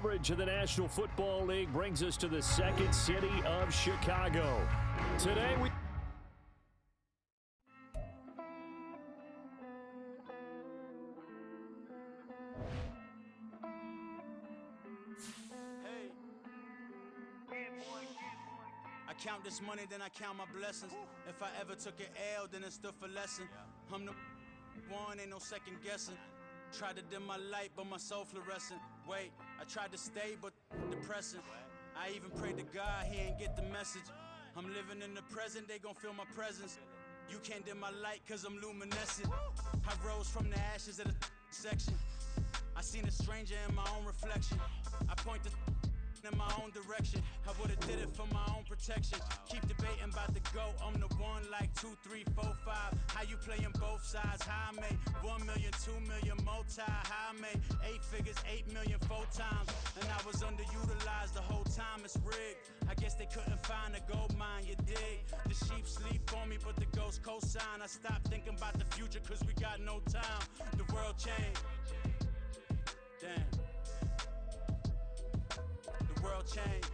coverage of the National Football League brings us to the second city of Chicago. Today we... I count this money, then I count my blessings. If I ever took an L, then it stood for lesson. I'm the one, ain't no second guessing. Tried to dim my light, but my soul fluorescent. Wait, I tried to stay, but depressing. I even prayed to God, he ain't get the message. I'm living in the present, they gon' feel my presence. You can't dim my light, cause I'm luminescent. I rose from the ashes of the section. I seen a stranger in my own reflection. I point the in my own direction. I would've did it for my own protection. Keep debating about the GOAT. I'm the one like 2, 3, 4, 5. How you playing both sides? How I made 1 million, 2 million, multi. How I made 8 figures, 8 million, 4 times. And I was underutilized the whole time. It's rigged. I guess they couldn't find a gold mine, you dig? The sheep sleep on me, but the ghost cosign. I stopped thinking about the future cause we got no time. The world changed. Damn. The world changed.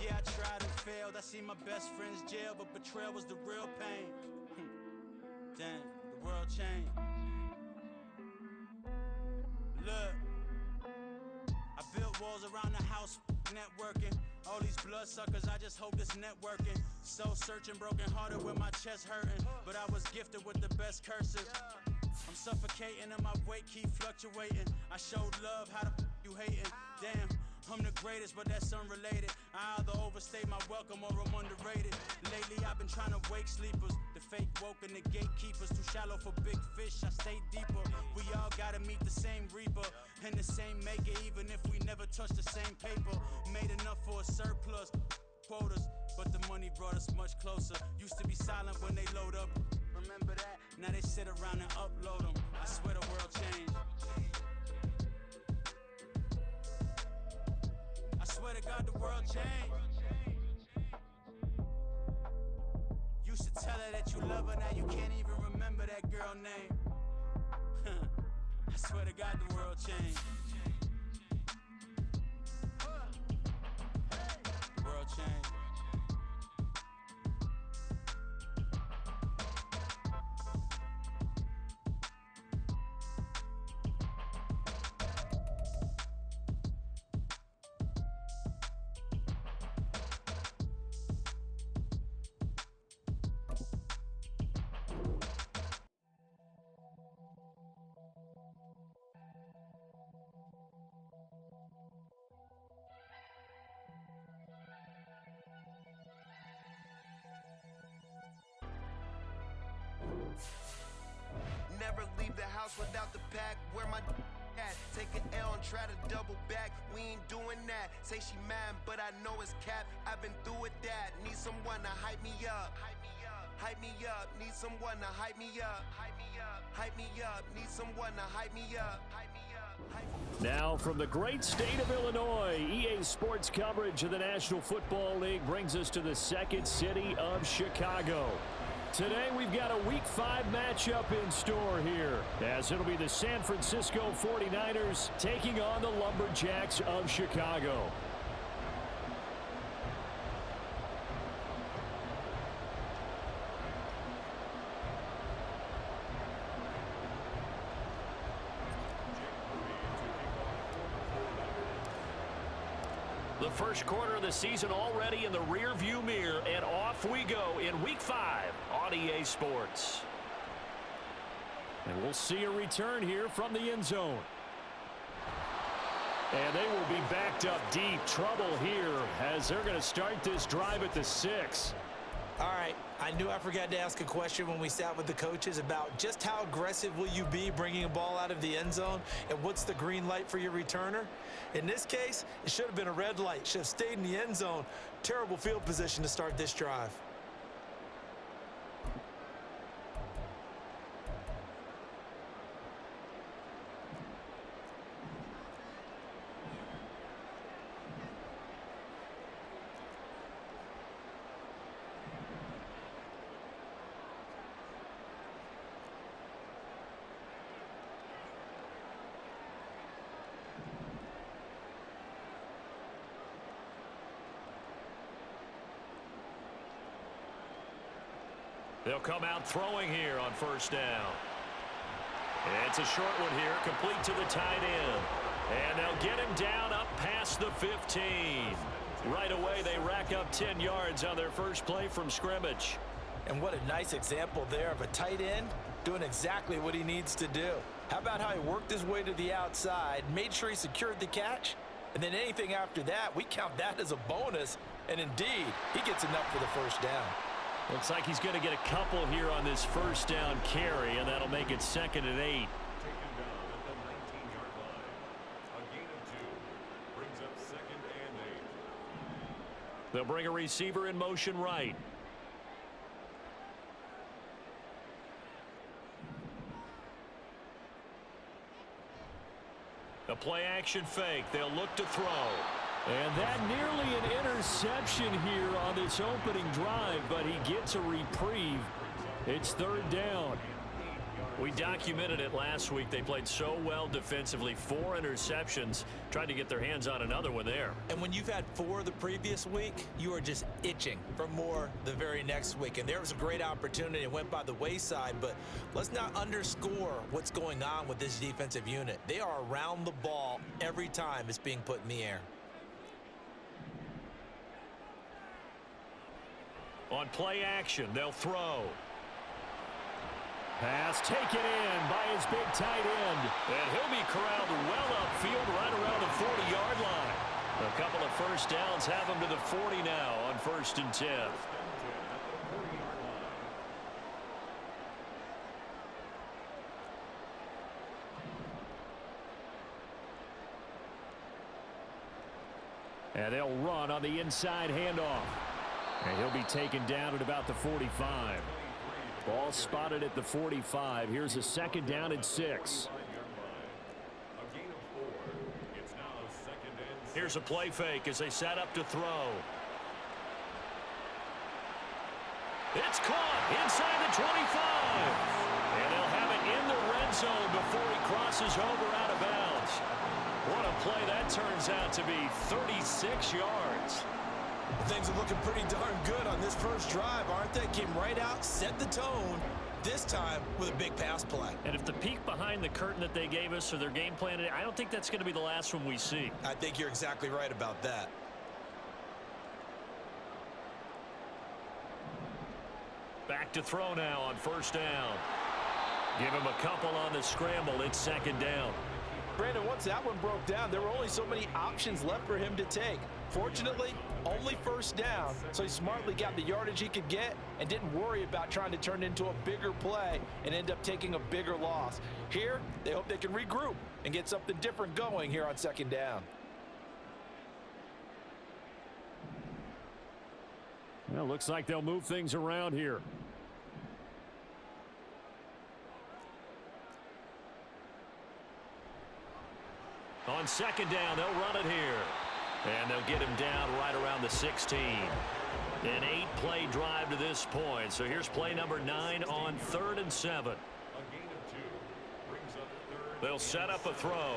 Yeah, I tried and failed. I seen my best friends jail, but betrayal was the real pain. Damn, the world changed. Look, I built walls around the house, networking. All these bloodsuckers, I just hope this networking. Soul searching, broken hearted with my chest hurting. But I was gifted with the best cursive. I'm suffocating and my weight keep fluctuating. I showed love, how the you hating? Damn, I'm the greatest, but that's unrelated. I either overstay my welcome or I'm underrated. Lately I've been trying to wake sleepers. The fake woke and the gatekeepers. Too shallow for big fish, I stay deeper. We all gotta meet the same reaper and the same maker, even if we never touch the same paper. Made enough for a surplus quotas, but the money brought us much closer. Used to be silent when they load up. Remember that? Now they sit around and upload them. I swear the world changed. I swear to God the world changed. Used to tell her that you love her, now you can't even remember that girl name. I swear to God the world changed. The world changed. Never leave the house without the pack. Where my at? Take an L and try to double back. We ain't doing that. Say she mad, but I know it's cap. I've been through with that. Need someone to hype me up. Hype me up. Need someone to hype me up. Hype me up. Need someone to hype me up. Now from the great state of Illinois, EA Sports coverage of the National Football League brings us to the second city of Chicago. Today we've got a Week 5 matchup in store here, as it'll be the San Francisco 49ers taking on the Lumberjacks of Chicago. The first quarter of the season already in the rearview mirror, and off we go in Week 5 on EA Sports. And we'll see a return here from the end zone. And they will be backed up deep. Trouble here as they're going to start this drive at the 6. All right, I knew I forgot to ask a question when we sat with the coaches about just how aggressive will you be bringing a ball out of the end zone, and what's the green light for your returner? In this case, it should have been a red light. Should have stayed in the end zone. Terrible field position to start this drive. They'll come out throwing here on first down. It's a short one here, complete to the tight end. And they'll get him down up past the 15. Right away, they rack up 10 yards on their first play from scrimmage. And what a nice example there of a tight end doing exactly what he needs to do. How about how he worked his way to the outside, made sure he secured the catch, and then anything after that, we count that as a bonus. And indeed, he gets enough for the first down. Looks like he's going to get a couple here on this first down carry, and that'll make it 2nd and 8. Taken down at the 19-yard line. A gain of 2 brings up 2nd and 8. They'll bring a receiver in motion right. A play action fake. They'll look to throw. And that nearly an interception here on this opening drive, but he gets a reprieve. It's 3rd down. We documented it last week. They played so well defensively. 4 interceptions. Tried to get their hands on another one there. And when you've had 4 the previous week, you are just itching for more the very next week. And there was a great opportunity. It went by the wayside, but let's not underscore what's going on with this defensive unit. They are around the ball every time it's being put in the air. On play action, they'll throw. Pass taken in by his big tight end. And he'll be corralled well upfield right around the 40-yard line. A couple of first downs have him to the 40 now on 1st and 10. And they'll run on the inside handoff. And he'll be taken down at about the 45. Ball spotted at the 45. Here's a 2nd down and 6. Here's a play fake as they set up to throw. It's caught inside the 25. And they'll have it in the red zone before he crosses over out of bounds. What a play that turns out to be. 36 yards. Things are looking pretty darn good on this first drive, aren't they? Came right out, set the tone, this time with a big pass play. And if the peek behind the curtain that they gave us or their game plan, I don't think that's going to be the last one we see. I think you're exactly right about that. Back to throw now on first down. Give him a couple on the scramble. It's 2nd down. Brandon, once that one broke down, there were only so many options left for him to take. Fortunately, only first down, so he smartly got the yardage he could get and didn't worry about trying to turn it into a bigger play and end up taking a bigger loss. Here, they hope they can regroup and get something different going here on 2nd down. Well, looks like they'll move things around here. On 2nd down, they'll run it here. And they'll get him down right around the 16. An 8-play drive to this point. So here's play number 9 on 3rd and 7. They'll set up a throw.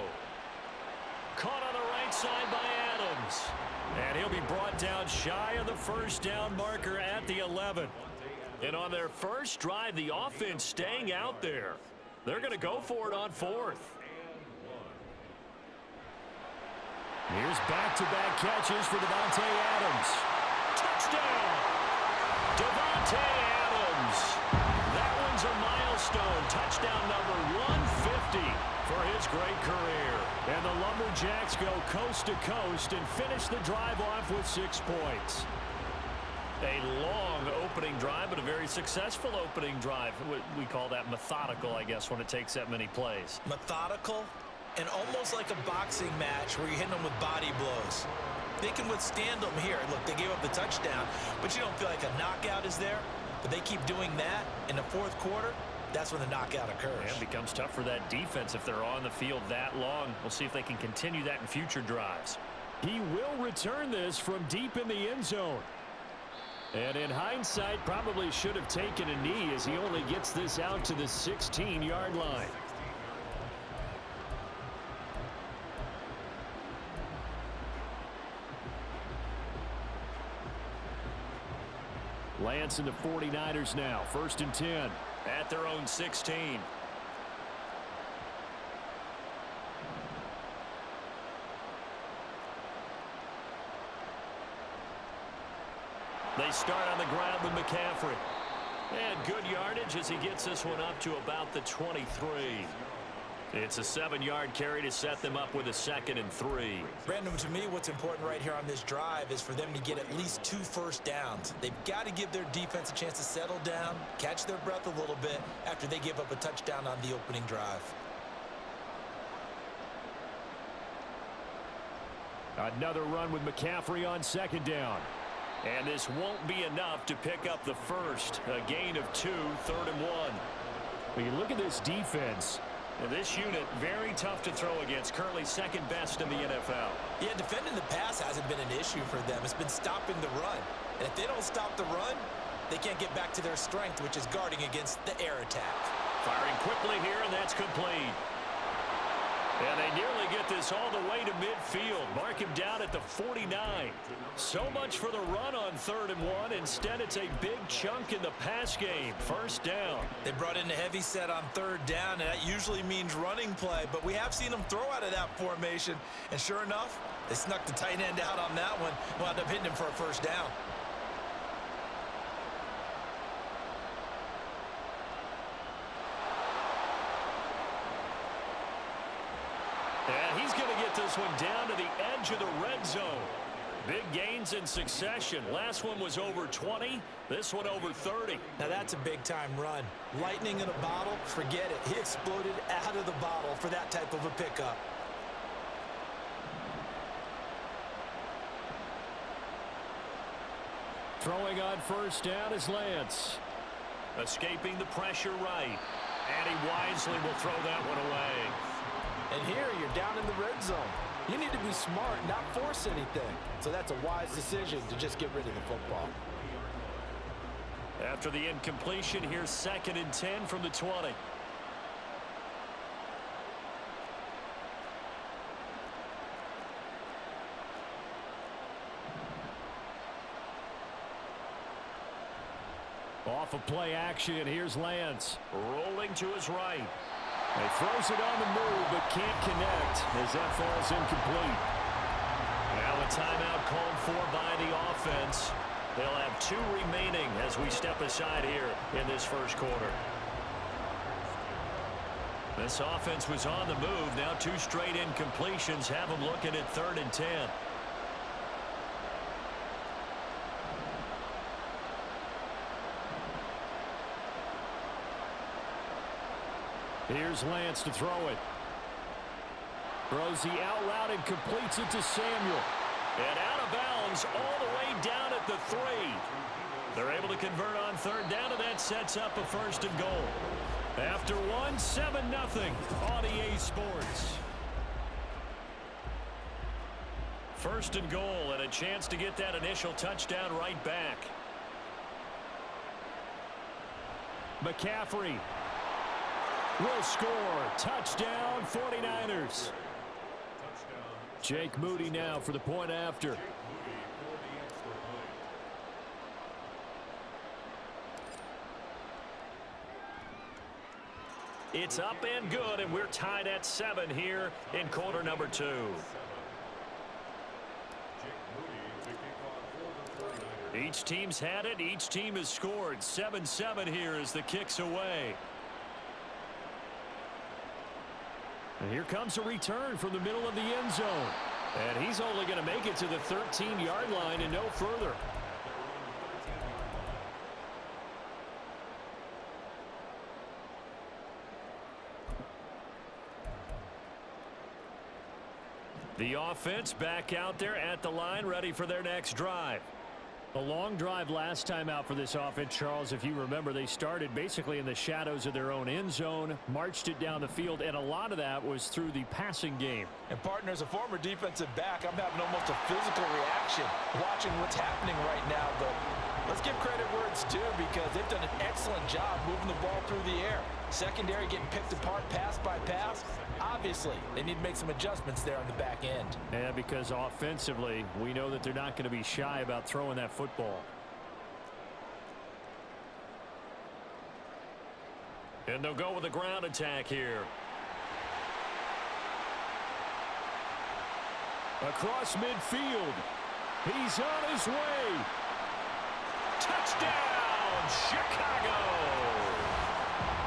Caught on the right side by Adams. And he'll be brought down shy of the first down marker at the 11. And on their first drive, the offense staying out there. They're going to go for it on 4th. Here's back-to-back catches for Davante Adams. Touchdown! Davante Adams. That one's a milestone. Touchdown number 150 for his great career. And the Lumberjacks go coast to coast and finish the drive off with 6 points. A long opening drive, but a very successful opening drive. We call that methodical, I guess, when it takes that many plays. Methodical and almost like a boxing match where you're hitting them with body blows. They can withstand them here. Look, they gave up the touchdown, but you don't feel like a knockout is there. But they keep doing that in the 4th quarter. That's when the knockout occurs. And it becomes tough for that defense if they're on the field that long. We'll see if they can continue that in future drives. He will return this from deep in the end zone. And in hindsight, probably should have taken a knee as he only gets this out to the 16-yard line. Lance and the 49ers now. 1st and 10. At their own 16. They start on the ground with McCaffrey. And good yardage as he gets this one up to about the 23. It's a 7-yard carry to set them up with a 2nd and 3. Brandon, to me, what's important right here on this drive is for them to get at least 2 first downs. They've got to give their defense a chance to settle down, catch their breath a little bit after they give up a touchdown on the opening drive. Another run with McCaffrey on 2nd down. And this won't be enough to pick up the first. A gain of 2, 3rd and 1. When you look at this defense, this unit very tough to throw against. Currently 2nd best in the NFL. Yeah, defending the pass hasn't been an issue for them. It's been stopping the run. And if they don't stop the run, they can't get back to their strength, which is guarding against the air attack. Firing quickly here, and that's complete. And they nearly get this all the way to midfield. Mark him down at the 49. So much for the run on 3rd and 1. Instead, it's a big chunk in the pass game. 1st down. They brought in a heavy set on 3rd down, and that usually means running play. But we have seen them throw out of that formation. And sure enough, they snuck the tight end out on that one. Wound up hitting him for a 1st down. And he's going to get this one down to the edge of the red zone. Big gains in succession. Last one was over 20. This one over 30. Now that's a big-time run. Lightning in a bottle, forget it. He exploded out of the bottle for that type of a pickup. Throwing on 1st down is Lance. Escaping the pressure right. And he wisely will throw that one away. And here you're down in the red zone. You need to be smart, not force anything. So that's a wise decision to just get rid of the football. After the incompletion, here's 2nd and 10 from the 20. Off of play action, here's Lance. Rolling to his right. He throws it on the move, but can't connect as that falls incomplete. Now a timeout called for by the offense. They'll have 2 remaining as we step aside here in this 1st quarter. This offense was on the move. Now 2 straight incompletions have them looking at 3rd and 10. Here's Lance to throw it. Throws the out route and completes it to Samuel. And out of bounds all the way down at the 3. They're able to convert on 3rd down, and that sets up a 1st and goal. After 1, 7-0 on EA Sports. 1st and goal, and a chance to get that initial touchdown right back. McCaffrey will score. Touchdown, 49ers. Jake Moody now for the point after. It's up and good, and we're tied at 7 here in quarter number 2. Each team's had it. Each team has scored. 7-7 here as the kick's away. And here comes a return from the middle of the end zone. And he's only going to make it to the 13-yard line and no further. The offense back out there at the line, ready for their next drive. A long drive last time out for this offense, Charles. If you remember, they started basically in the shadows of their own end zone, marched it down the field, and a lot of that was through the passing game. And partner, as a former defensive back, I'm having almost a physical reaction watching what's happening right now. But let's give credit where it's due, because they've done an excellent job moving the ball through the air. Secondary getting picked apart pass by pass. Obviously, they need to make some adjustments there on the back end. Yeah, because offensively, we know that they're not going to be shy about throwing that football. And they'll go with a ground attack here. Across midfield. He's on his way. Touchdown, Chicago.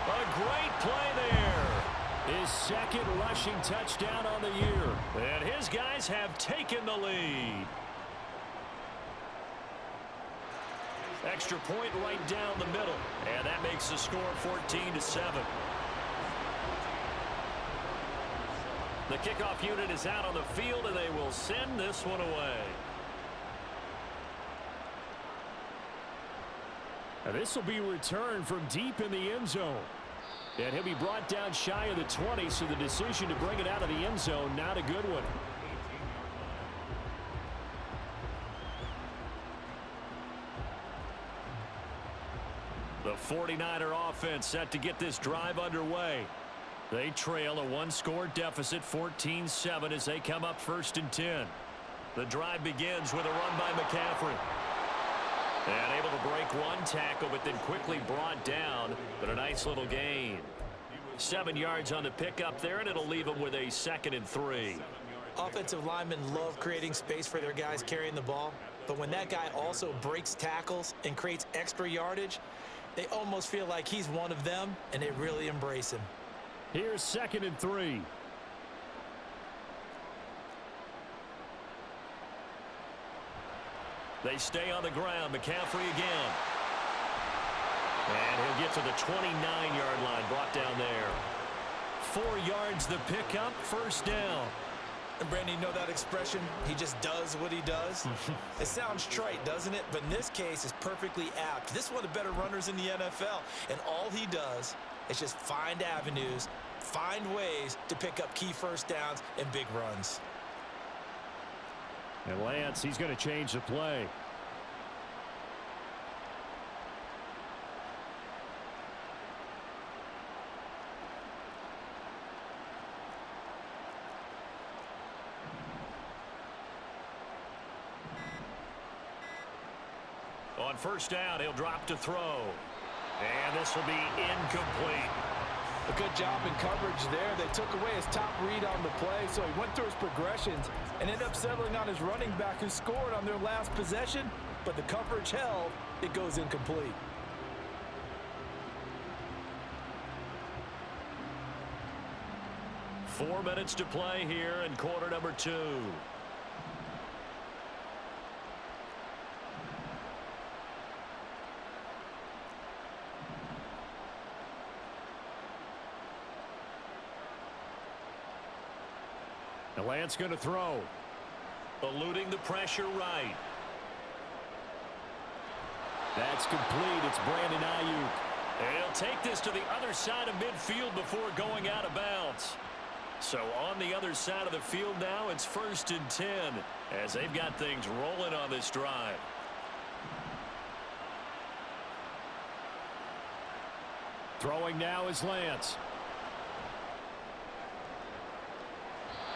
A great play there. His second rushing touchdown on the year. And his guys have taken the lead. Extra point right down the middle. And that makes the score 14-7. The kickoff unit is out on the field, and they will send this one away. Now this will be returned from deep in the end zone. And he'll be brought down shy of the 20, so the decision to bring it out of the end zone, not a good one. The 49er offense set to get this drive underway. They trail a one-score deficit, 14-7, as they come up 1st and 10. The drive begins with a run by McCaffrey. And able to break one tackle, but then quickly brought down. But a nice little gain. 7 yards on the pickup there, and it'll leave them with a 2nd and 3. Offensive linemen love creating space for their guys carrying the ball. But when that guy also breaks tackles and creates extra yardage, they almost feel like he's one of them, and they really embrace him. Here's 2nd and 3. They stay on the ground. McCaffrey again. And he'll get to the 29-yard line, brought down there. 4 yards the pickup, 1st down. And Brandon, you know that expression? He just does what he does? It sounds trite, doesn't it? But in this case, it's perfectly apt. This is one of the better runners in the NFL. And all he does is just find avenues, find ways to pick up key 1st downs and big runs. And Lance, he's going to change the play. On 1st down, he'll drop to throw. And this will be incomplete. A good job in coverage there. They took away his top read on the play, so he went through his progressions and ended up settling on his running back who scored on their last possession, but the coverage held. It goes incomplete. Four minutes to play here in quarter number 2. The Lance going to throw. Eluding the pressure right. That's complete. It's Brandon Ayuk. And he'll take this to the other side of midfield before going out of bounds. So on the other side of the field now, it's 1st and 10 as they've got things rolling on this drive. Throwing now is Lance.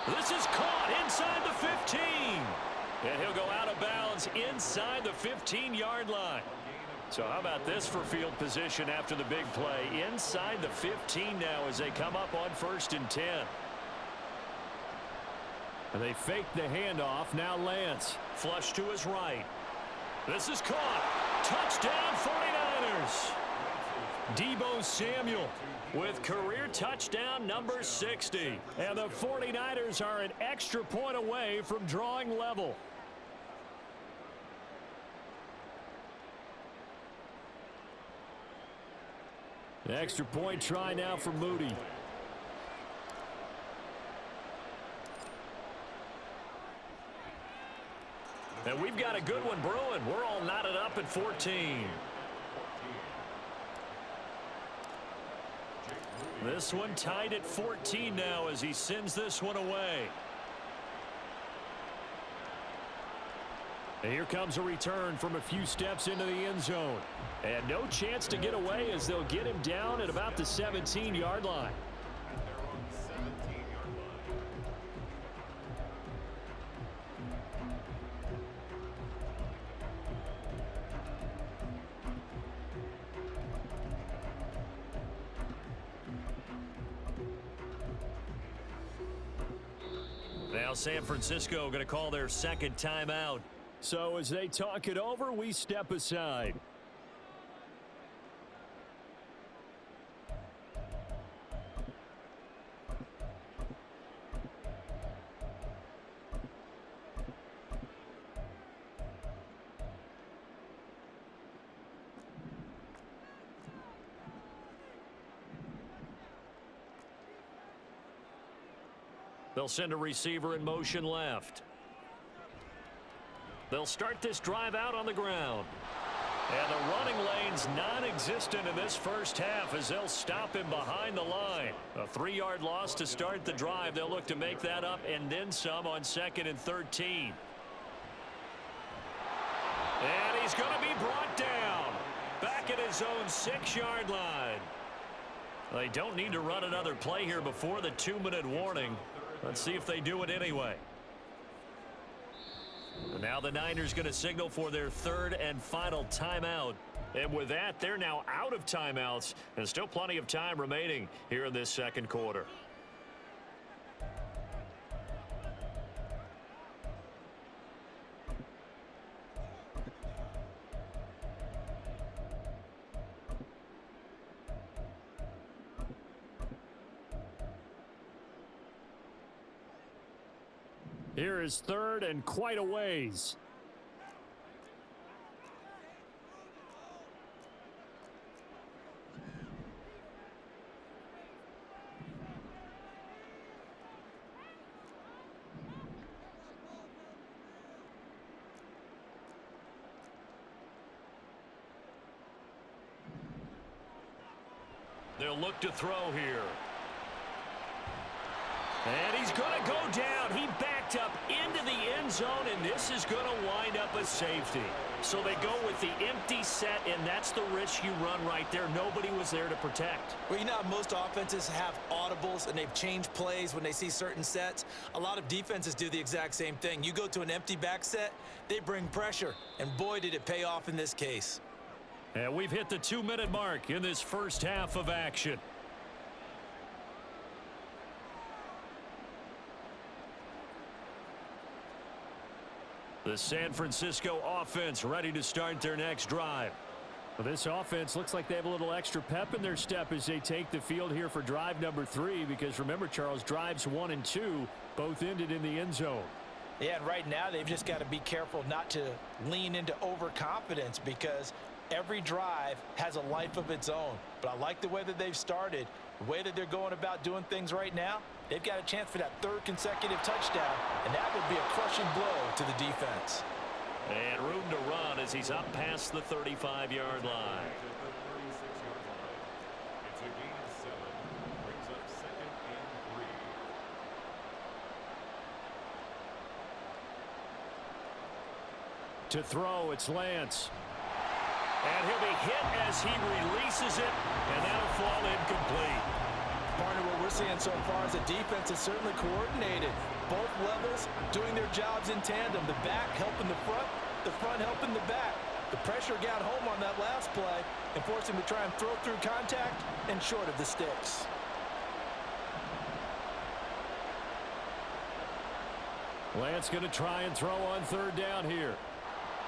This is caught inside the 15. And he'll go out of bounds inside the 15-yard line. So how about this for field position after the big play? Inside the 15 now as they come up on 1st and 10. And they fake the handoff. Now Lance. Flush to his right. This is caught. Touchdown 49ers. Deebo Samuel with career touchdown number 60. And the 49ers are an extra point away from drawing level. The extra point try now for Moody. And we've got a good one brewing. We're all knotted up at 14. This one tied at 14 now as he sends this one away. And here comes a return from a few steps into the end zone. And no chance to get away as they'll get him down at about the 17-yard line. Now San Francisco going to call their second timeout. So as they talk it over, we step aside. They'll send a receiver in motion left. They'll start this drive out on the ground. And the running lane's non-existent in this first half as they'll stop him behind the line. A 3-yard loss to start the drive. They'll look to make that up and then some on 2nd and 13. And he's going to be brought down. Back at his own 6-yard line. They don't need to run another play here before the 2-minute warning. Let's see if they do it anyway. And now the Niners going to signal for their 3rd and final timeout. And with that, they're now out of timeouts. And still plenty of time remaining here in this 2nd quarter. Here is 3rd and quite a ways. They'll look to throw here. And he's going to go down. He backed up into the end zone, and this is going to wind up a safety. So they go with the empty set, and that's the risk you run right there. Nobody was there to protect. Well, you know how most offenses have audibles, and they've changed plays when they see certain sets. A lot of defenses do the exact same thing. You go to an empty back set, they bring pressure, and boy, did it pay off in this case. And we've hit the 2-minute mark in this first half of action. The San Francisco offense ready to start their next drive. Well, this offense looks like they have a little extra pep in their step as they take the field here for drive number 3, because remember, Charles, drives 1 and 2 both ended in the end zone. Yeah, and right now they've just got to be careful not to lean into overconfidence, because every drive has a life of its own. But I like the way that they've started, the way that they're going about doing things right now. They've got a chance for that 3rd consecutive touchdown, and that would be a crushing blow to the defense. And room to run as he's up past the 35-yard line. It's a gain of 7. Brings up 2nd and 3. To throw, it's Lance. And he'll be hit as he releases it, and that'll fall incomplete. Partner, what we're seeing so far is the defense is certainly coordinated. Both levels doing their jobs in tandem. The back helping the front helping the back. The pressure got home on that last play and forced him to try and throw through contact and short of the sticks. Lance going to try and throw on 3rd down here.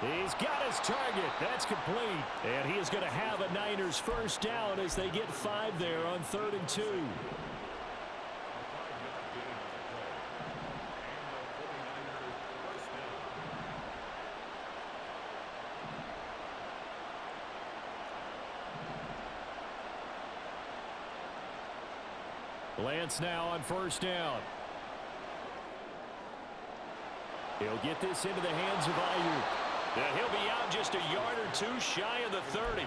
He's got his target. That's complete. And he is going to have a Niners first down as they get 5 there on 3rd and 2. Lance now on 1st down. He'll get this into the hands of Ayuk. And he'll be out just a yard or 2 shy of the 30.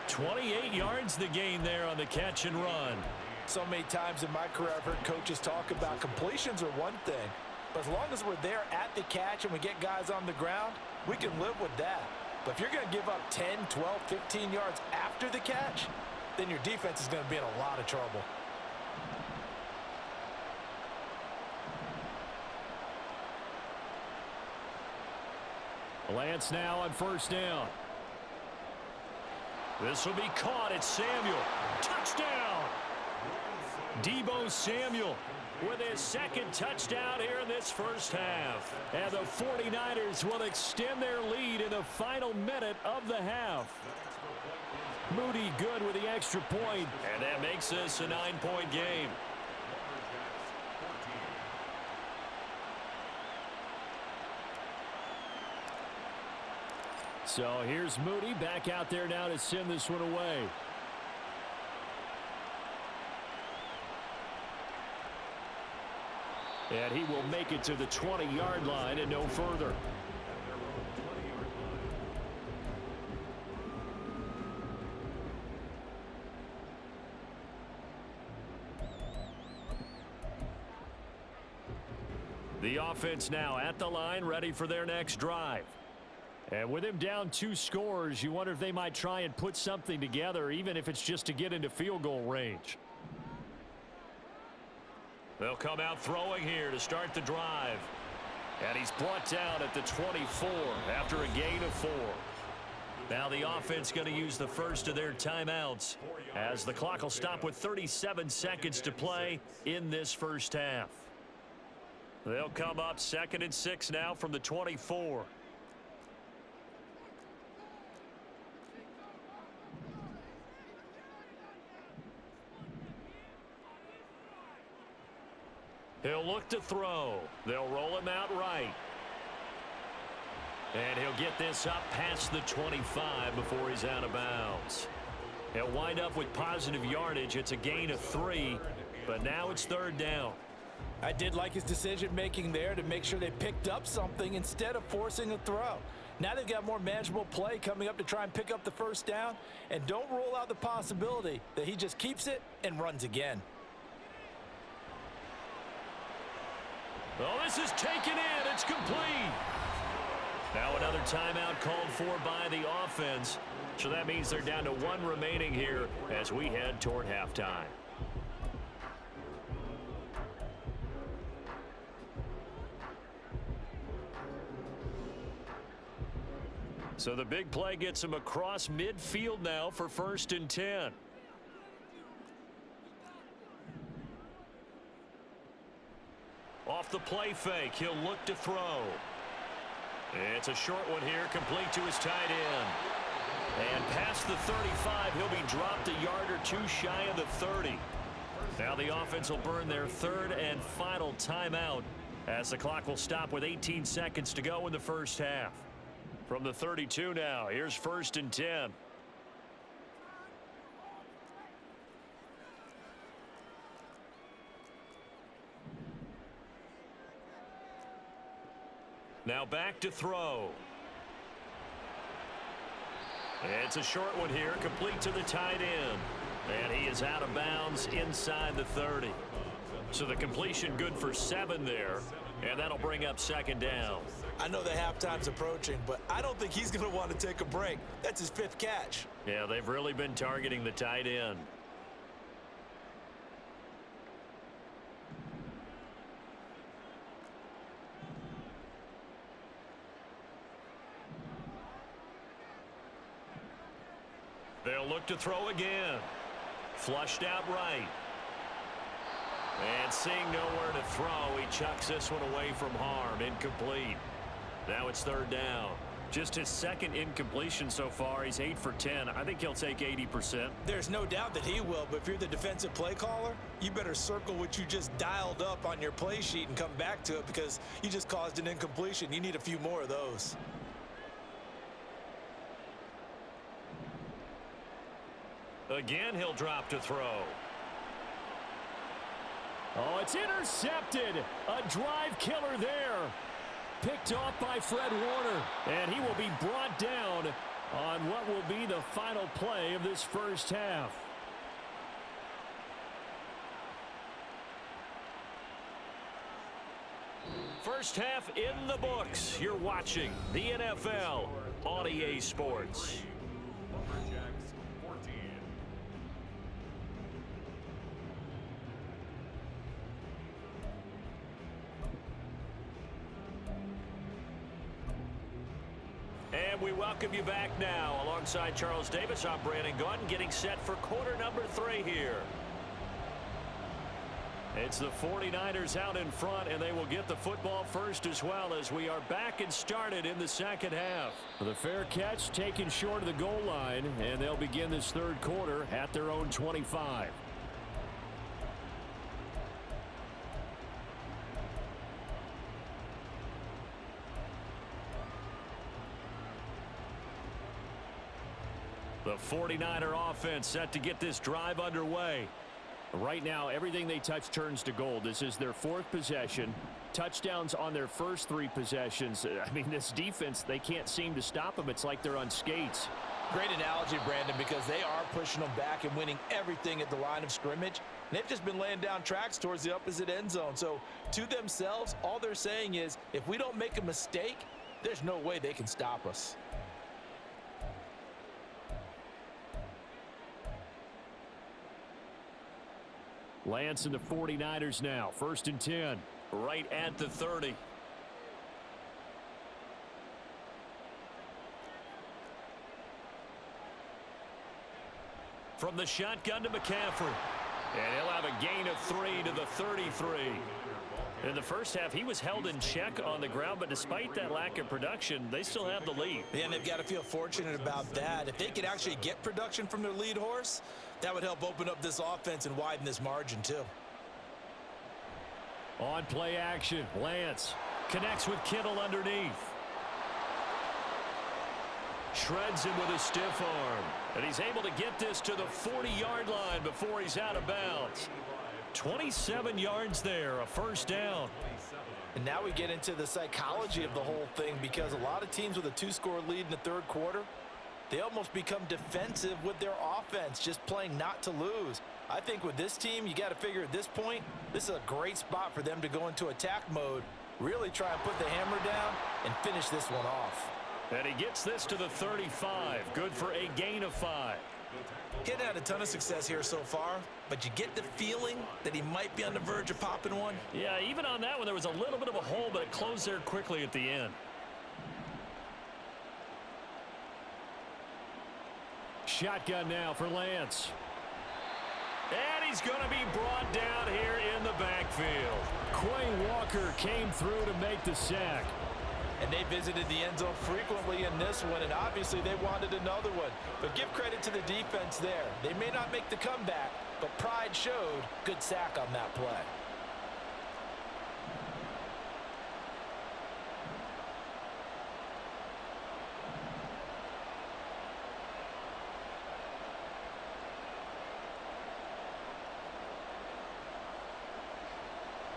28 yards the gain there on the catch and run. So many times in my career I've heard coaches talk about completions are one thing, but as long as we're there at the catch and we get guys on the ground, we can live with that. But if you're going to give up 10, 12, 15 yards after the catch, then your defense is going to be in a lot of trouble. Lance now on 1st down. This will be caught at Samuel. Touchdown! Deebo Samuel with his second touchdown here in this first half. And the 49ers will extend their lead in the final minute of the half. Moody good with the extra point, and that makes this a 9-point game. So here's Moody back out there now to send this one away. And he will make it to the 20-yard line and no further. The offense now at the line, ready for their next drive. And with him down 2 scores, you wonder if they might try and put something together, even if it's just to get into field goal range. They'll come out throwing here to start the drive. And he's brought down at the 24 after a gain of 4. Now the offense going to use the first of their timeouts as the clock will stop with 37 seconds to play in this first half. They'll come up 2nd and 6 now from the 24. He'll look to throw. They'll roll him out right. And he'll get this up past the 25 before he's out of bounds. He'll wind up with positive yardage. It's a gain of 3, but now it's 3rd down. I did like his decision-making there to make sure they picked up something instead of forcing a throw. Now they've got more manageable play coming up to try and pick up the first down, and don't rule out the possibility that he just keeps it and runs again. Oh, this is taken in. It's complete. Now another timeout called for by the offense. So that means they're down to 1 remaining here as we head toward halftime. So the big play gets him across midfield now for 1st and 10. Off the play fake, he'll look to throw. It's a short one here, complete to his tight end. And past the 35, he'll be dropped a yard or 2 shy of the 30. Now the offense will burn their 3rd and final timeout as the clock will stop with 18 seconds to go in the first half. From the 32 now, here's 1st and 10. Now back to throw. It's a short one here, complete to the tight end. And he is out of bounds inside the 30. So the completion good for 7 there, and that'll bring up 2nd down. I know the halftime's approaching, but I don't think he's going to want to take a break. That's his 5th catch. Yeah, they've really been targeting the tight end. They'll look to throw again. Flushed out right. And seeing nowhere to throw, he chucks this one away from harm. Incomplete. Now it's 3rd down. Just his 2nd incompletion so far. He's 8 for 10. I think he'll take 80%. There's no doubt that he will, but if you're the defensive play caller, you better circle what you just dialed up on your play sheet and come back to it because you just caused an incompletion. You need a few more of those. Again, he'll drop to throw. Oh, it's intercepted. A drive killer there. Picked off by Fred Warner. And he will be brought down on what will be the final play of this first half. First half in the books. You're watching the NFL on EA Sports. And we welcome you back now. Alongside Charles Davis, I'm Brandon Gaunt, getting set for quarter number 3 here. It's the 49ers out in front, and they will get the football first as well as we are back and started in the second half. The fair catch taken short of the goal line, and they'll begin this third quarter at their own 25. The 49er offense set to get this drive underway. Right now, everything they touch turns to gold. This is their fourth possession. Touchdowns on their first three possessions. I mean, this defense, they can't seem to stop them. It's like they're on skates. Great analogy, Brandon, because they are pushing them back and winning everything at the line of scrimmage. And they've just been laying down tracks towards the opposite end zone. So to themselves, all they're saying is, if we don't make a mistake, there's no way they can stop us. Lance and the 49ers now. 1st and 10. Right at the 30. From the shotgun to McCaffrey. And he'll have a gain of 3 to the 33. In the first half, he was held in check on the ground, but despite that lack of production, they still have the lead. Yeah, and they've got to feel fortunate about that. If they could actually get production from their lead horse, that would help open up this offense and widen this margin too. On play action, Lance Connects with Kittle underneath. Shreds him with a stiff arm. And he's able to get this to the 40-yard line before he's out of bounds. 27 yards there, a first down. And now we get into the psychology of the whole thing, because a lot of teams with a 2-score lead in the third quarter, they almost become defensive with their offense, just playing not to lose. I think with this team, you got to figure at this point, this is a great spot for them to go into attack mode, really try and put the hammer down and finish this one off. And he gets this to the 35. Good for a gain of 5. He hadn't had a ton of success here so far, but you get the feeling that he might be on the verge of popping one. Yeah, even on that one, there was a little bit of a hole, but it closed there quickly at the end. Shotgun now for Lance. And he's going to be brought down here in the backfield. Quay Walker came through to make the sack. And they visited the end zone frequently in this one, and obviously they wanted another one. But give credit to the defense there. They may not make the comeback, but pride showed. Good sack on that play.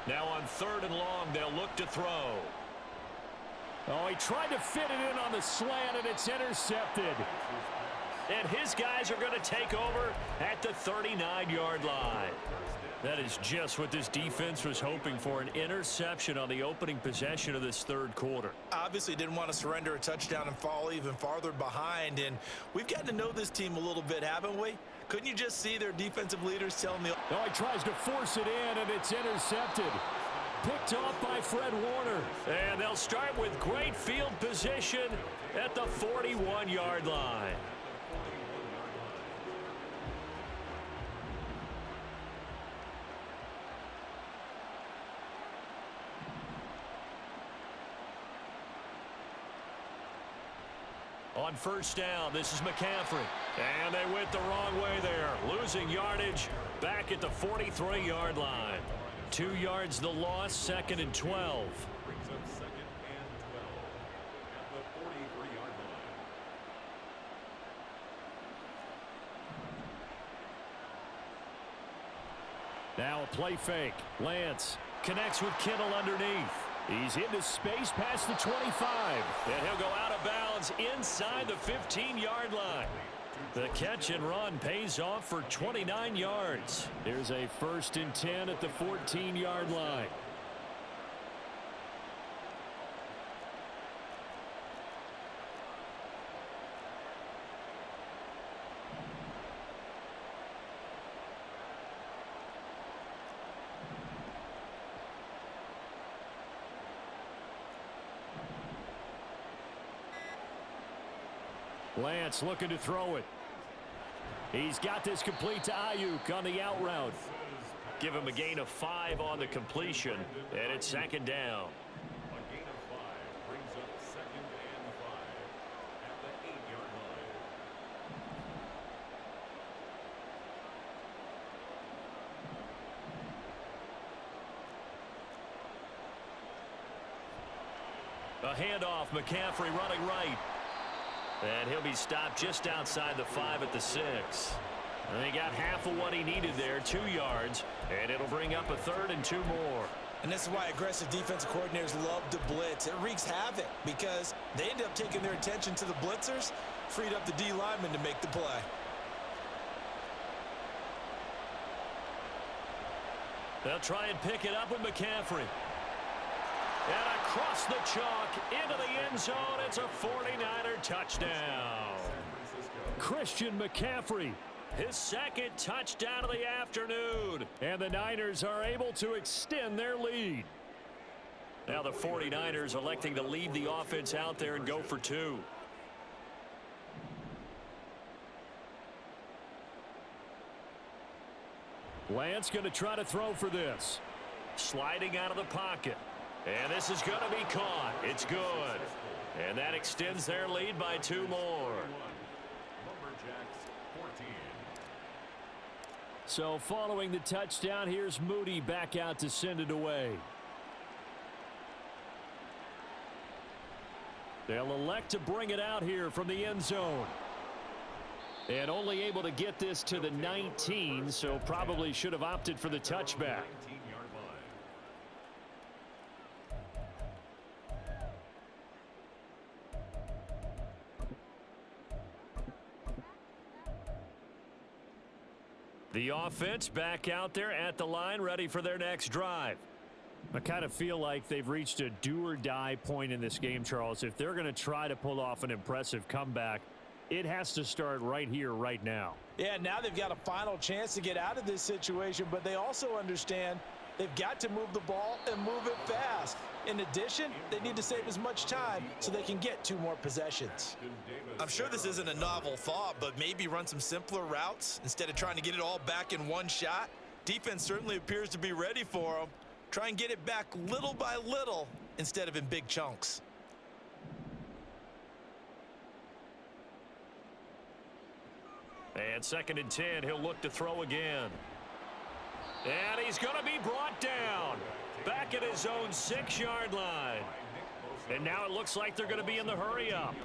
Now on 3rd and long, they'll look to throw. Oh, he tried to fit it in on the slant, and it's intercepted. And his guys are going to take over at the 39-yard line. That is just what this defense was hoping for, an interception on the opening possession of this third quarter. Obviously didn't want to surrender a touchdown and fall even farther behind, and we've gotten to know this team a little bit, haven't we? Couldn't you just see their defensive leaders telling the... Oh, he tries to force it in, and it's intercepted. Picked off by Fred Warner. And they'll start with great field position at the 41-yard line. On 1st down, this is McCaffrey. And they went the wrong way there, losing yardage back at the 43-yard line. 2 yards the loss, 2nd and 12. Brings up 2nd and 12 at the 43-yard line. Now a play fake. Lance Connects with Kittle underneath. He's into space past the 25. And he'll go out of bounds inside the 15-yard line. The catch and run pays off for 29 yards. Here's a 1st and 10 at the 14-yard line. Lance looking to throw it. He's got this complete to Ayuk on the out route. Give him a gain of 5 on the completion, and it's second down. A gain of 5 brings up second and 5 at the 8-yard line. A handoff, McCaffrey running right. And he'll be stopped just outside the 5 at the 6. And he got half of what he needed there, 2 yards, and it'll bring up a 3rd and 2 more. And this is why aggressive defensive coordinators love to blitz. It wreaks havoc because they end up taking their attention to the blitzers, freed up the D lineman to make the play. They'll try and pick it up with McCaffrey. And across the chalk into the end zone, it's a 49er touchdown. Christian McCaffrey, His second touchdown of the afternoon. and the Niners are able to extend their lead. Now the 49ers electing to leave the offense out there and go for 2. Lance going to try to throw for this. Sliding out of the pocket. And this is going to be caught. It's good. And that extends their lead by 2 more. Lumberjacks 14. So following the touchdown, here's Moody back out to send it away. They'll elect to bring it out here from the end zone. And only able to get this to the 19, so probably should have opted for the touchback. 19-yard line. The offense back out there at the line, ready for their next drive. I kind of feel like they've reached a do-or-die point in this game, Charles. If they're going to try to pull off an impressive comeback, it has to start right here, right now. Yeah, now they've got a final chance to get out of this situation, but they also understand they've got to move the ball and move it fast. In addition, they need to save as much time so they can get 2 more possessions. I'm sure this isn't a novel thought, but maybe run some simpler routes instead of trying to get it all back in one shot. Defense certainly appears to be ready for them. Try and get it back little by little instead of in big chunks. And 2nd and 10, he'll look to throw again. And he's going to be brought down. Back at his own 6-yard line. And now it looks like they're going to be in the hurry up.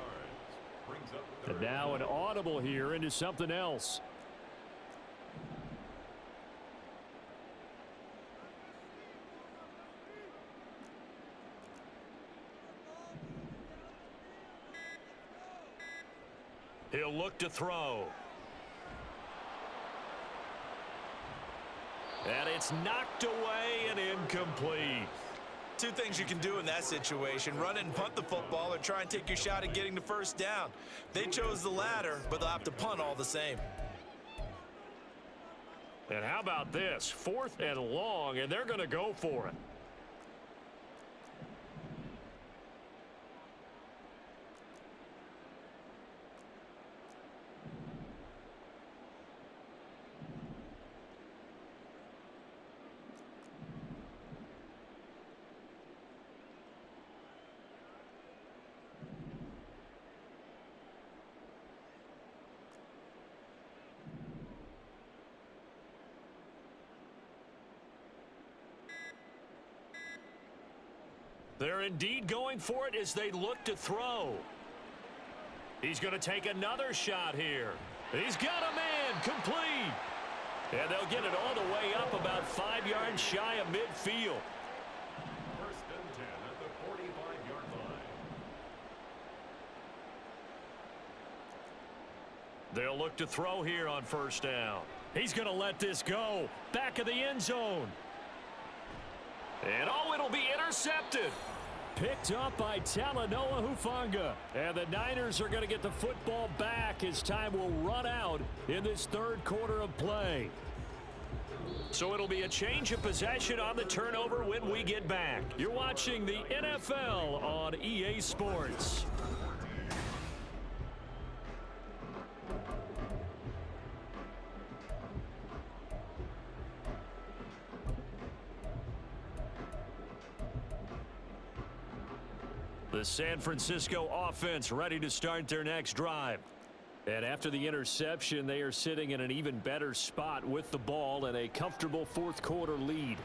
And now an audible here into something else. He'll look to throw. And it's knocked away and incomplete. 2 things you can do in that situation: run it and punt the football, or try and take your shot at getting the first down. They chose the latter, but they'll have to punt all the same. And how about this? 4th and long, and they're going to go for it. They're indeed going for it as they look to throw. He's going to take another shot here. He's got a man complete. And they'll get it all the way up about 5 yards shy of midfield. 1st and 10 at the 45-yard line. They'll look to throw here on 1st down. He's going to let this go. Back of the end zone. And oh, it'll be intercepted. Picked up by Talanoa Hufanga. And the Niners are going to get the football back as time will run out in this 3rd quarter of play. So it'll be a change of possession on the turnover when we get back. You're watching the NFL on EA Sports. The San Francisco offense ready to start their next drive. And after the interception, they are sitting in an even better spot with the ball and a comfortable fourth quarter lead.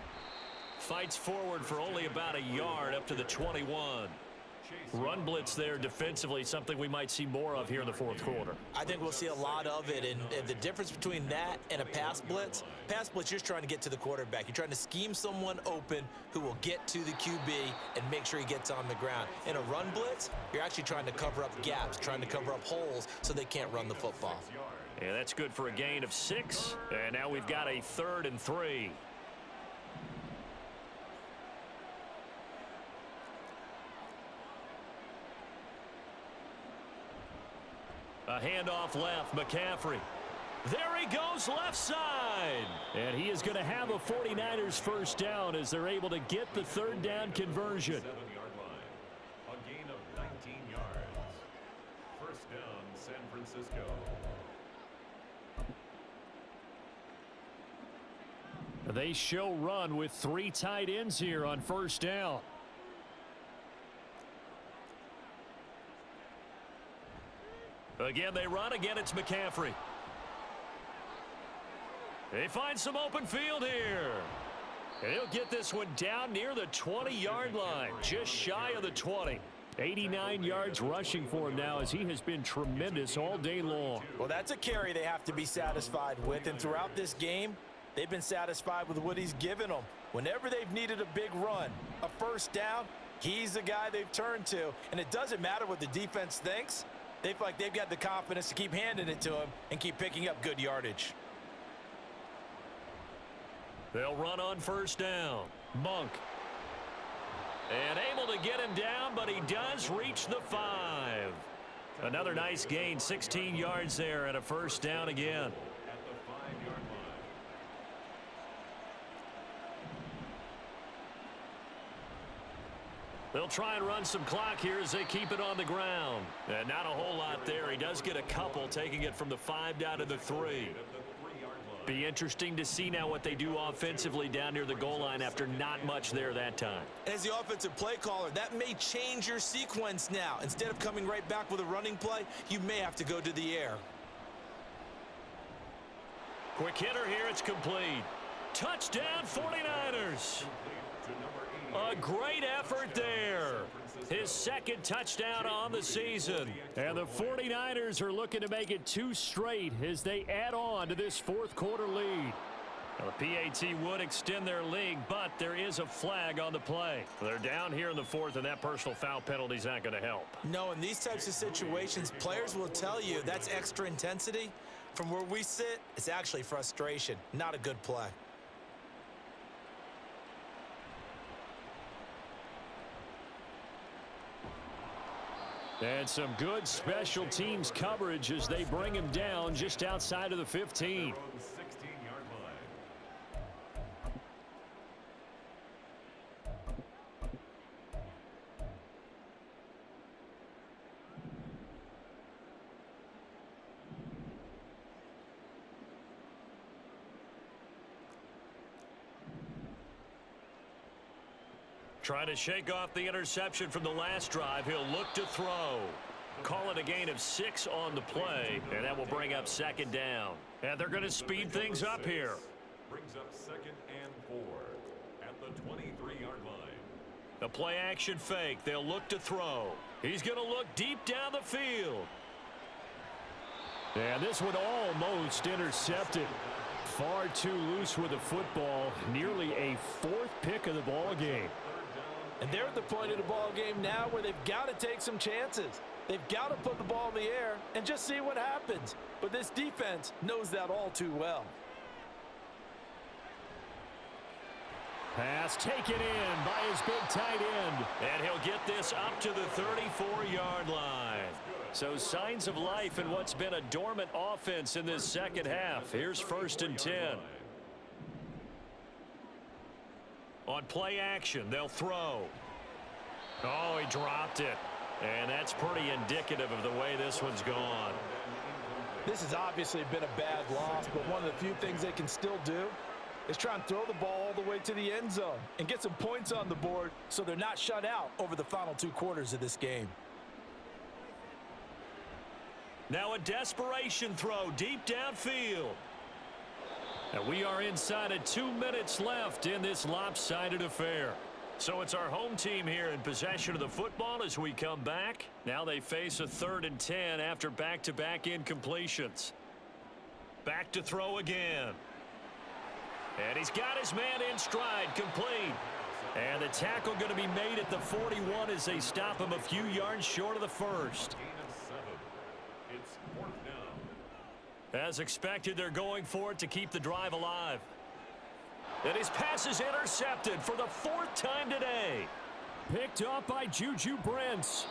Fights forward for only about a yard up to the 21. Run blitz there defensively, something we might see more of here in the fourth quarter. I think we'll see a lot of it, and the difference between that and a pass blitz, you're just trying to get to the quarterback. You're trying to scheme someone open who will get to the QB and make sure he gets on the ground. In a run blitz, you're actually trying to cover up gaps, trying to cover up holes so they can't run the football. Yeah, that's good for a gain of 6, and now we've got a 3rd and 3. A handoff left, McCaffrey. There he goes, left side. And he is going to have a 49ers first down as they're able to get the 3rd down conversion. 7-yard line. A gain of 19 yards. First down, San Francisco. They show run with 3 tight ends here on first down. Again, they run. Again, it's McCaffrey. They find some open field here. And he'll get this one down near the 20-yard line, just shy of the 20. 89 yards rushing for him now as he has been tremendous all day long. Well, that's a carry they have to be satisfied with, and throughout this game, they've been satisfied with what he's given them. Whenever they've needed a big run, a first down, he's the guy they've turned to. And it doesn't matter what the defense thinks. They feel like they've got the confidence to keep handing it to him and keep picking up good yardage. They'll run on first down. Monk. And able to get him down, but he does reach the 5. Another nice gain, 16 yards there, and a first down again. At the 5-yard line. They'll try and run some clock here as they keep it on the ground. And not a whole lot there. He does get a couple, taking it from the 5 down to the 3. Be interesting to see now what they do offensively down near the goal line after not much there that time. As the offensive play caller, that may change your sequence now. Instead of coming right back with a running play, you may have to go to the air. Quick hitter here, it's complete. Touchdown 49ers. A great effort there. His 2nd touchdown on the season. And the 49ers are looking to make it 2 straight as they add on to this fourth quarter lead. Well, the PAT would extend their lead, but there is a flag on the play. They're down here in the 4th, and that personal foul penalty is not going to help. No, in these types of situations, players will tell you that's extra intensity. From where we sit, it's actually frustration, not a good play. And some good special teams coverage as they bring him down just outside of the 15. 16-yard line. Trying to shake off the interception from the last drive. He'll look to throw. Call it a gain of 6 on the play, and that will bring up 2nd down. And they're going to speed things up here. Brings up 2nd and 4 at the 23-yard line. A play action fake. They'll look to throw. He's going to look deep down the field. And this one almost intercepted. Far too loose with the football. Nearly a 4th pick of the ball game. And they're at the point of the ball game now where they've got to take some chances. They've got to put the ball in the air and just see what happens. But this defense knows that all too well. Pass taken in by his big tight end. And he'll get this up to the 34-yard line. So signs of life in what's been a dormant offense in this second half. Here's 1st and 10. On play action, they'll throw. Oh, he dropped it. And that's pretty indicative of the way this one's gone. This has obviously been a bad loss, but one of the few things they can still do is try and throw the ball all the way to the end zone and get some points on the board so they're not shut out over the final 2 quarters of this game. Now a desperation throw deep downfield. And we are inside of 2 minutes left in this lopsided affair. So it's our home team here in possession of the football as we come back. Now they face a 3rd and 10 after back-to-back incompletions. Back to throw again. And he's got his man in stride, complete. And the tackle going to be made at the 41 as they stop him a few yards short of the first. It's 4th down. As expected, they're going for it to keep the drive alive. And his pass is intercepted for the 4th time today. Picked up by Juju Brents.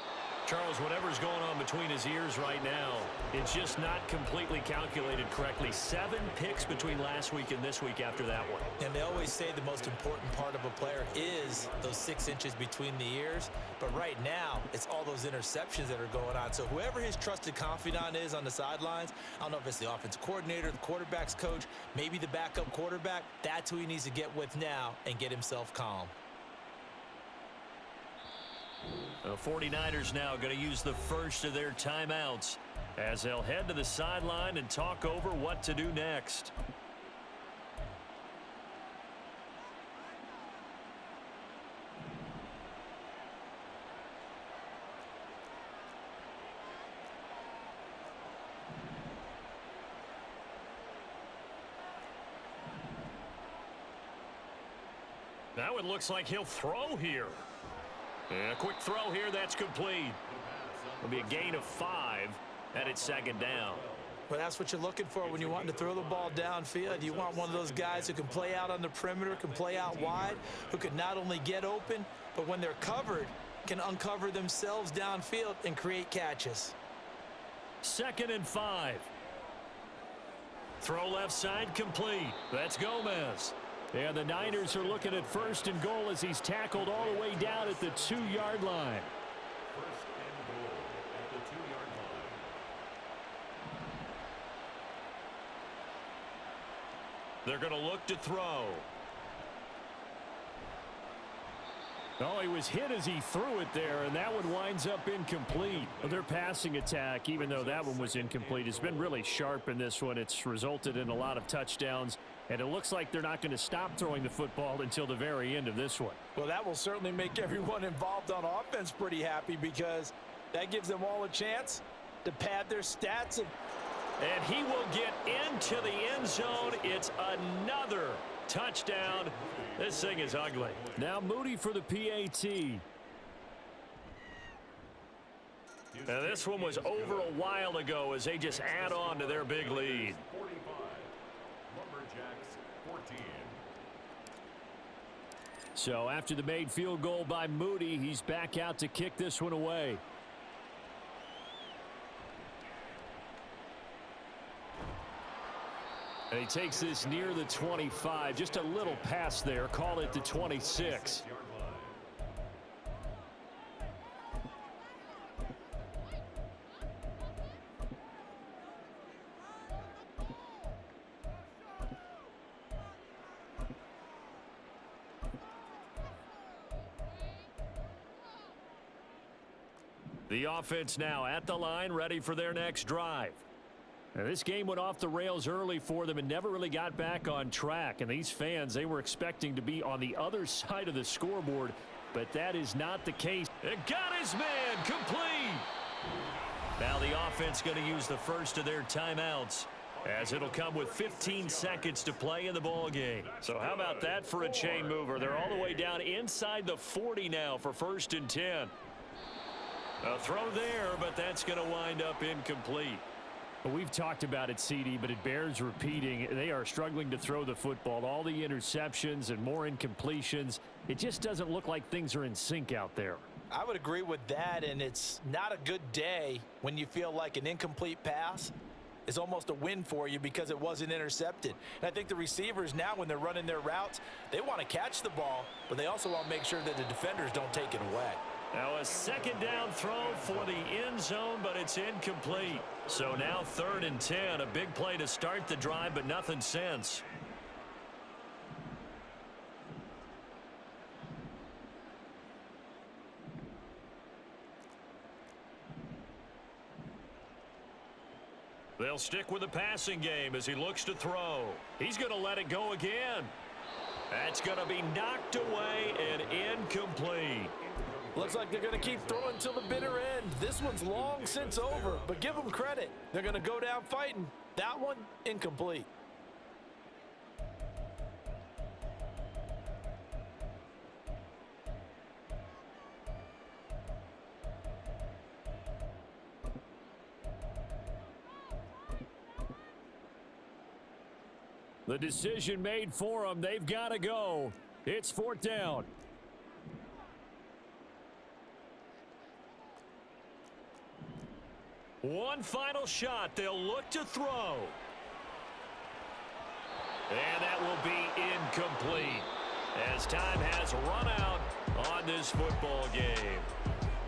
Charles, whatever's going on between his ears right now, it's just not completely calculated correctly. 7 picks between last week and this week after that one. And they always say the most important part of a player is those 6 inches between the ears. But right now, it's all those interceptions that are going on. So whoever his trusted confidant is on the sidelines, I don't know if it's the offensive coordinator, the quarterback's coach, maybe the backup quarterback, that's who he needs to get with now and get himself calm. The 49ers now going to use the first of their timeouts as they'll head to the sideline and talk over what to do next. Now it looks like he'll throw here. And a quick throw here, that's complete. It'll be a gain of 5, and it's 2nd down. Well, that's what you're looking for when you want to throw the ball downfield. You want one of those guys who can play out on the perimeter, can play out wide, who can not only get open, but when they're covered, can uncover themselves downfield and create catches. 2nd and 5. Throw left side, complete. That's Gomez. And the Niners are looking at 1st and goal as he's tackled all the way down at the 2-yard line. 1st and goal at the 2-yard line. They're going to look to throw. Oh, he was hit as he threw it there, and that one winds up incomplete. Their passing attack, even though that one was incomplete, has been really sharp in this one. It's resulted in a lot of touchdowns, and it looks like they're not going to stop throwing the football until the very end of this one. Well, that will certainly make everyone involved on offense pretty happy because that gives them all a chance to pad their stats. And he will get into the end zone. It's another touchdown. This thing is ugly. Now Moody for the PAT. Now this one was over a while ago as they just add on to their big lead. 45. Lumberjacks 14. So after the made field goal by Moody, he's back out to kick this one away. And he takes this near the 25. Just a little pass there. Call it the 26. The offense now at the line, ready for their next drive. Now, this game went off the rails early for them and never really got back on track. And these fans, they were expecting to be on the other side of the scoreboard, but that is not the case. It got his man complete. Now the offense going to use the first of their timeouts as it'll come with 15 seconds to play in the ball game. So how about that for a chain mover? They're all the way down inside the 40 now for 1st and 10. A throw there, but that's going to wind up incomplete. Well, we've talked about it, CD, but it bears repeating. They are struggling to throw the football. All the interceptions and more incompletions. It just doesn't look like things are in sync out there. I would agree with that, and it's not a good day when you feel like an incomplete pass is almost a win for you because it wasn't intercepted. And I think the receivers now, when they're running their routes, they want to catch the ball, but they also want to make sure that the defenders don't take it away. Now a 2nd down throw for the end zone, but it's incomplete. So now 3rd and 10, a big play to start the drive, but nothing since. They'll stick with the passing game as he looks to throw. He's going to let it go again. That's going to be knocked away and incomplete. Looks like they're going to keep throwing till the bitter end. This one's long since over, but give them credit. They're going to go down fighting. That one, incomplete. The decision made for them. They've got to go. It's 4th down. One final shot. They'll look to throw. And that will be incomplete as time has run out on this football game.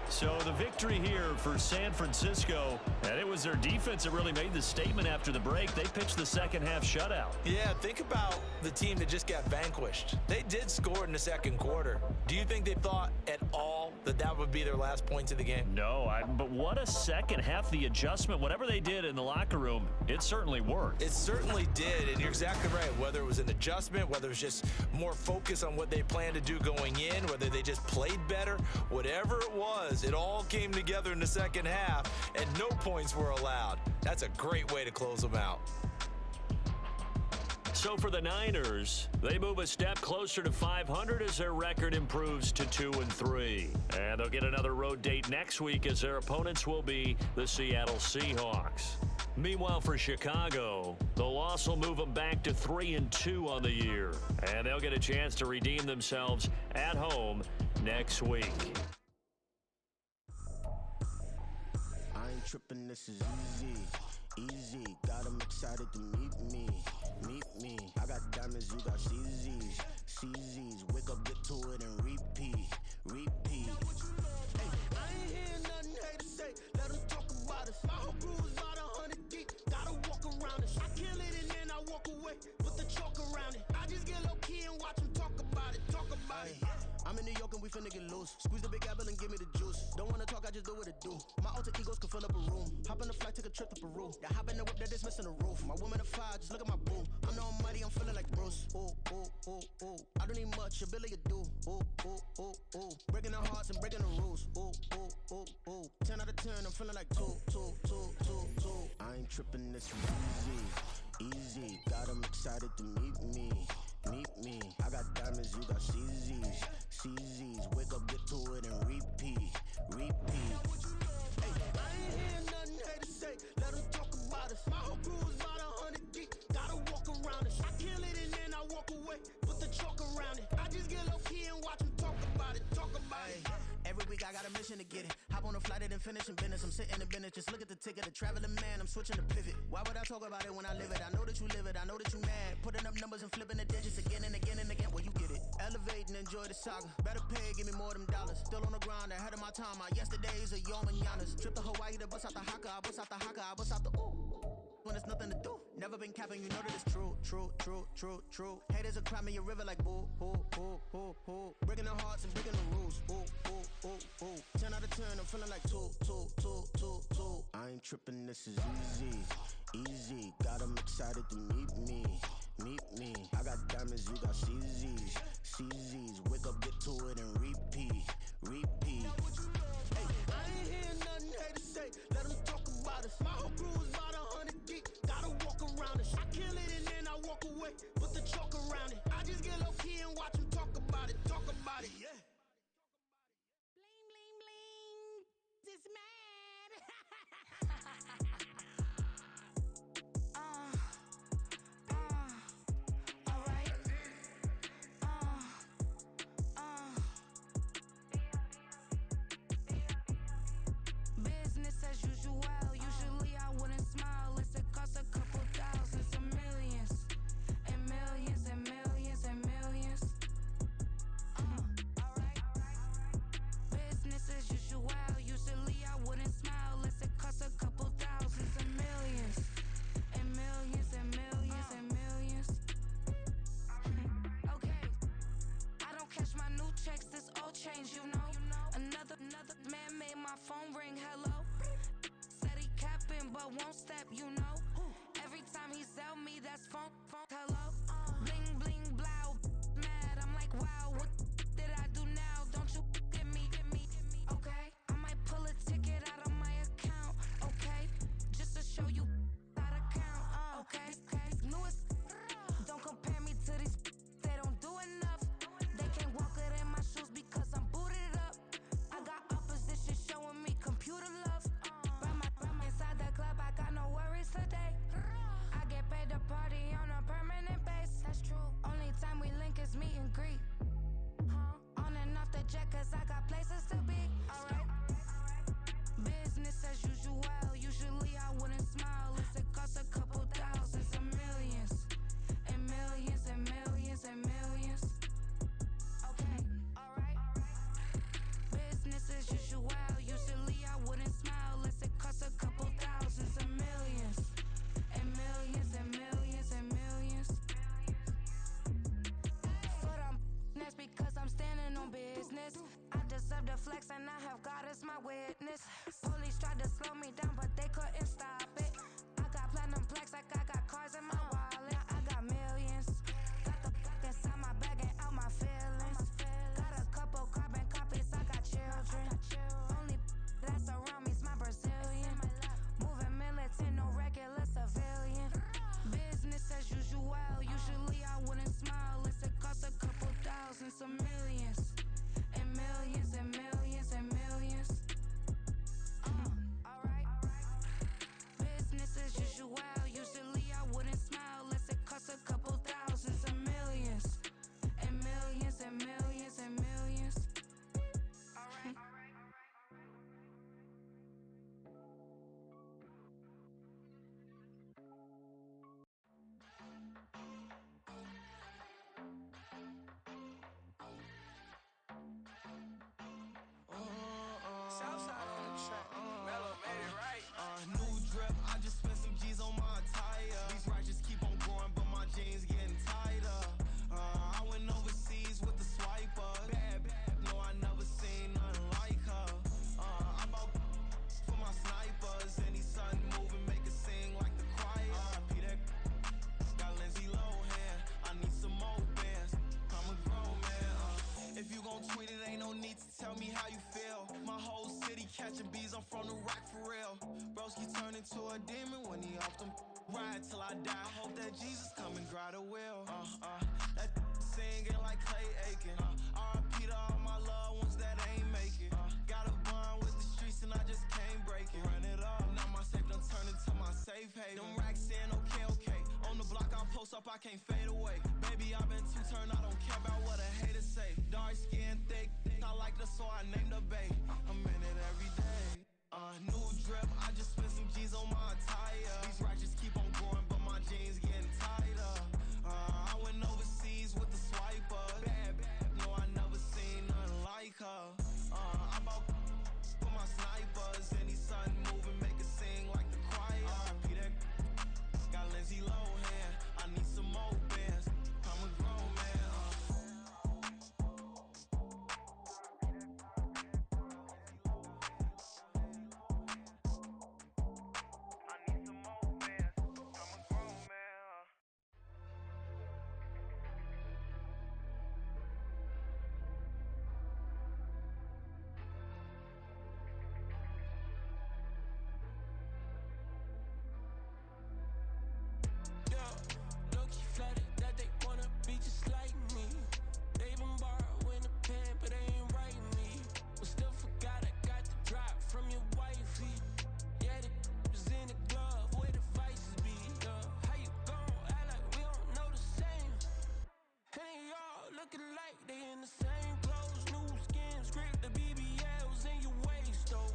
So the victory here for San Francisco, and it was their defense that really made the statement after the break. They pitched the second half shutout. Yeah, think about the team that just got vanquished. They did score in the second quarter. Do you think they thought at all that that would be their last points of the game? No, but what a second half. The adjustment, whatever they did in the locker room, it certainly worked. It certainly did, and you're exactly right. Whether it was an adjustment, whether it was just more focus on what they planned to do going in, whether they just played better, whatever it was, it all came together in the second half, and no points were allowed. That's a great way to close them out. So for the Niners, they move a step closer to 500 as their record improves to 2-3. And they'll get another road date next week as their opponents will be the Seattle Seahawks. Meanwhile, for Chicago, the loss will move them back to 3-2 on the year. And they'll get a chance to redeem themselves at home next week. I ain't tripping, this is easy. Got them excited to meet me. I got diamonds, you got CZs. Wake up, get to it, and repeat. Hey, I ain't hearing nothing haters say. Let them talk about us. My whole crew is about 100 deep. Gotta walk around it. I kill it and then I walk away with the chalk around it. I just get low key and watch them talk about it. I'm in New York and we finna get loose. Squeeze the big apple and give me the juice. Don't wanna talk, I just do what it do. My alter egos can fill up a room. Hop on the flight, take a trip to Peru. That hop in the whip that is missing the roof. My woman a fire, just look at my boo. I'm no mighty, I'm feeling like Bruce. Ooh. I don't need much, ability to do. Ooh. Breaking the hearts and breaking the rules. Ooh. 10 out of 10, I'm feeling like two. I ain't tripping, this is easy. Got them excited to meet me. I got diamonds, you got CZs. Wake up, get to it, and repeat. Hey, I ain't hearing nothing haters say. Let them talk about us. My whole crew is about 100 deep. Gotta walk around it. I kill it and then I walk away with the chalk around it. I just get low key and watch them talk about it. Every week I got a mission to get it. Hop on a flight and then finish in business. I'm sitting in business, just look at the ticket. A traveling man, I'm switching to pivot. Why would I talk about it when I live it? I know that you live it, I know that you mad. Putting up numbers and flipping the digits again and again and again. Well, you get it. Elevate and enjoy the saga. Better pay, give me more them dollars. Still on the grind, ahead of my time. My yesterdays are your mananas. Trip to Hawaii to bust out the haka. I bust out the haka, I bust out the ooh. When there's nothing to do. Never been capping, you know that it's true. Haters are climbing your river like boo. Breaking their hearts and breaking the rules. Ooh. 10 out of 10, I'm feeling like two. I ain't tripping, this is easy. Got them excited to meet me. I got diamonds, you got CZs. Wake up, get to it, and repeat. Hey, I ain't hearing nothing haters say. Let them talk about us. My whole crew is about 100 deep. Gotta walk around it. I kill it and then I walk away with the chalk around it. I just get low key and watch them talk about it. Yeah. Bling, bling. This mad. All right. Business as usual. Usually I wouldn't smile. It costs a couple thousands of millions and millions and millions. my witness. Police tried to slow me down, but they couldn't stop it. I got platinum plaques like I got cars in my wallet. I got millions. Got the fuck inside my bag and out my feelings. Got a couple carbon copies, I got children. Only that's around me's my Brazilian. Moving militant, no regular civilian. Business as usual. Usually I wouldn't smile unless it cost a couple thousand, some millions. And millions and millions and millions. Alright. Business as usual. Usually I wouldn't smile unless it cost a couple thousands and millions. And millions and millions and millions. Alright. Southside on the track. Mellow made it right. New drip, I just spent some G's on my attire. These righteous keep on growing, but my jeans getting tighter. I went overseas with the swiper. Bad, no, I never seen nothing like her. I bought for my snipers. Any sun moving, make it sing like the choir. Peter got Lindsay Lohan. I need some more bands. I'm a grown man. If you gon' tweet it, ain't no need to tell me how you feel. My whole city catching bees, I'm from the rock for real. Broski turned into a demon when he off them. Ride till I die, hope that Jesus come and grab the wheel. That singing like Clay Aiken. R.I.P. to all my loved ones that ain't make it. Got a bond with the streets and I just can't break it. Run it up, now my safe done turned into my safe haven. Them racks in, okay. On the block I post up, I can't fade away. Baby, I've been too turned, I don't care about what a hater say. Dark skin, thick, I like the so I named the bae. I'm in it every day. New drip, I just spent some G's on my attire. These righteous keep on growing, but my jeans getting tighter. I went overseas with the swiper. Bad, no, I never seen nothing like her. I bought for my snipers. Any sun moving, make it sing like the choir. Peter got Lindsay Lohan. I need some more bands. I'm a grown man. I need some more bands. I'm a grown man. Yeah, low-key flattered that they wanna be just like me. They been borrowing a pen, but they ain't writing me. But still forgot I got the drop from your wifey. Yeah, the was in the glove where the vices be. How you gon' act like we don't know the same? And they all looking like they in the same clothes, new skin, script, the BBLs in your waist, though.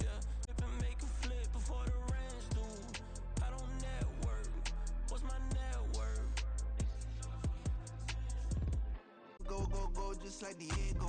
Yeah, if and make a flip before the rent's due. I don't network. What's my network? Go, just like Diego.